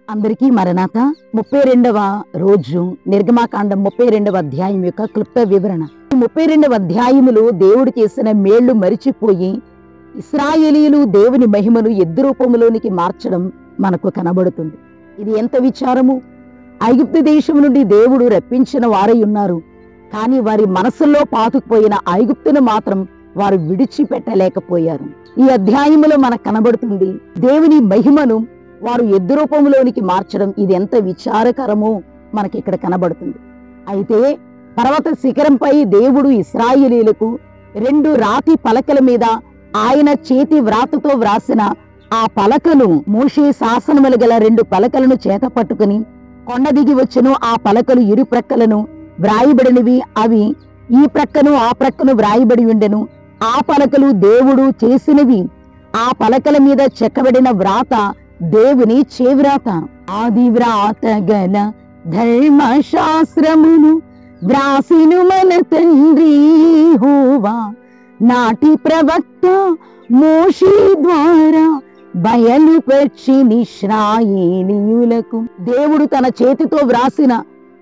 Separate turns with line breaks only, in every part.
అందరికీ మరణాత 32వ రోజు నిర్గమాకాండం 32వ అధ్యాయం యొక్క క్లుప్త వివరణ. 32వ అధ్యాయములో దేవుడు చేసిన మేళ్లు మరిచిపోయి ఇశ్రాయేలీయులు దేవుని మహిమను ఎద్దు రూపంలోనికి మార్చడం మనకు కనబడుతుంది. ఇది ఎంత విచారము! ఐగుప్తు దేశం నుండి దేవుడు రప్పించిన వారై ఉన్నారు, కానీ వారి మనసుల్లో పాతుకుపోయిన ఐగుప్తును మాత్రం వారు విడిచిపెట్టలేకపోయారు. ఈ అధ్యాయములో మనకు కనబడుతుంది దేవుని మహిమను వారు ఎద్దు రూపంలోనికి మార్చడం. ఇది ఎంత విచారకరమో మనకి ఇక్కడ కనబడుతుంది. అయితే పర్వత శిఖరంపై దేవుడు ఇశ్రాయేలీయులకు 2 రాతి పలకల మీద ఆయన చేతి వ్రాతతో వ్రాసిన ఆ పలకలు, మోషే శాసనములు గల 2 పలకలను చేత పట్టుకుని కొండ దిగి వచ్చెను. ఆ పలకలు ఇరు ప్రక్కలను వ్రాయబడినవి, అవి ఈ ప్రక్కను ఆ ప్రక్కను వ్రాయబడి ఉండెను. ఆ పలకలు దేవుడు చేసినవి. ఆ పలకల మీద చెక్కబడిన వ్రాత దేవుని చేవ్రాత. ఆది వ్రాత గల ధర్మశాస్త్రమును వ్రాసిను మన తండ్రి యెహోవా, నాటి ప్రవక్త మోషే ద్వారా బయలుపరిచిన ఇశ్రాయేలీయులకు. దేవుడు తన చేతితో వ్రాసిన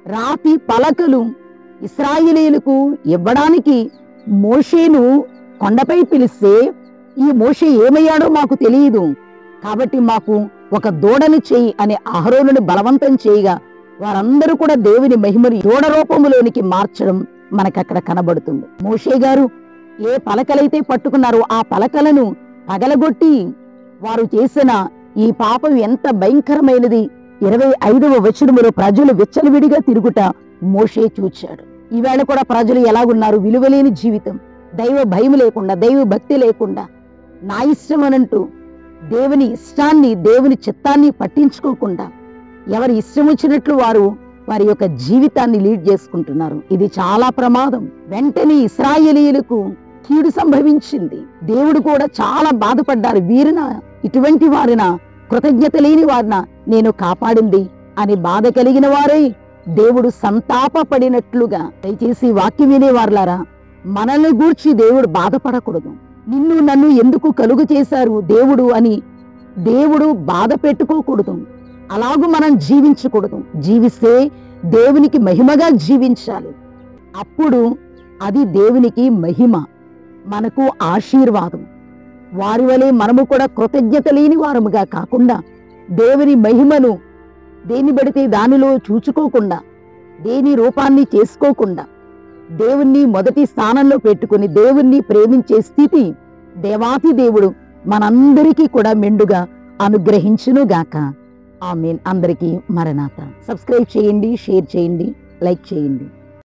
రాతి పలకలు ఇశ్రాయేలీయులకు ఇవ్వడానికి మోషేను కొండపై పిలిస్తే, ఈ మోషే ఏమయ్యాడో మాకు తెలియదు, కాబట్టి మాకు ఒక దూడని చేయి అని అహరోనుని బలవంతం చేయగా వారందరూ కూడా దేవుని మహిమని దూడ రూపంలోనికి మార్చడం మనకు అక్కడ కనబడుతుంది. మోషే గారు ఏ పలకలైతే పట్టుకున్నారో ఆ పలకలను పగలగొట్టి వారు చేసిన ఈ పాపం ఎంత భయంకరమైనది. 25వ వచనములో ప్రజలు విచ్చలవిడిగా తిరుగుట మోషే చూచాడు. ఈవేళ కూడా ప్రజలు ఎలాగున్నారు? విలువలేని జీవితం, దైవ భయం లేకుండా, దైవ భక్తి లేకుండా, నా ఇష్టం అనంటూ దేవుని ఇష్టాన్ని, దేవుని చిత్తాన్ని పట్టించుకోకుండా ఎవరి ఇష్టం వచ్చినట్లు వారు వారి యొక్క జీవితాన్ని లీడ్ చేసుకుంటున్నారు. ఇది చాలా ప్రమాదం. వెంటనే ఇశ్రాయేలీయులకు కీడు సంభవించింది. దేవుడు కూడా చాలా బాధపడ్డారు. వీరిన, ఇటువంటి వారిన, కృతజ్ఞత లేని వారిన నేను కాపాడింది అని బాధ కలిగిన వారై దేవుడు సంతాపపడినట్లుగా. దయచేసి వాక్యం వినేవారులారా, మనల్ని గూర్చి దేవుడు బాధపడకూడదు. నిన్ను నన్ను ఎందుకు కలుగు చేశారు దేవుడు అని దేవుడు బాధ పెట్టుకోకూడదు. అలాగూ మనం జీవించకూడదు. జీవిస్తే దేవునికి మహిమగా జీవించాలి. అప్పుడు అది దేవునికి మహిమ, మనకు ఆశీర్వాదం. వారి వలె మనము కూడా కృతజ్ఞత లేని వారముగా కాకుండా, దేవుని మహిమను దేన్ని పడితే దానిలో చూచుకోకుండా, దేని రూపాన్ని చేసుకోకుండా, దేవుణ్ణి మొదటి స్థానంలో పెట్టుకుని దేవుణ్ణి ప్రేమించే స్థితి దేవాతి దేవుడు మనందరికీ కూడా మెండుగా అనుగ్రహించునుగాక. ఆమేన్. అందరికీ మరణాత. సబ్స్క్రైబ్ చేయండి, షేర్ చేయండి, లైక్ చేయండి.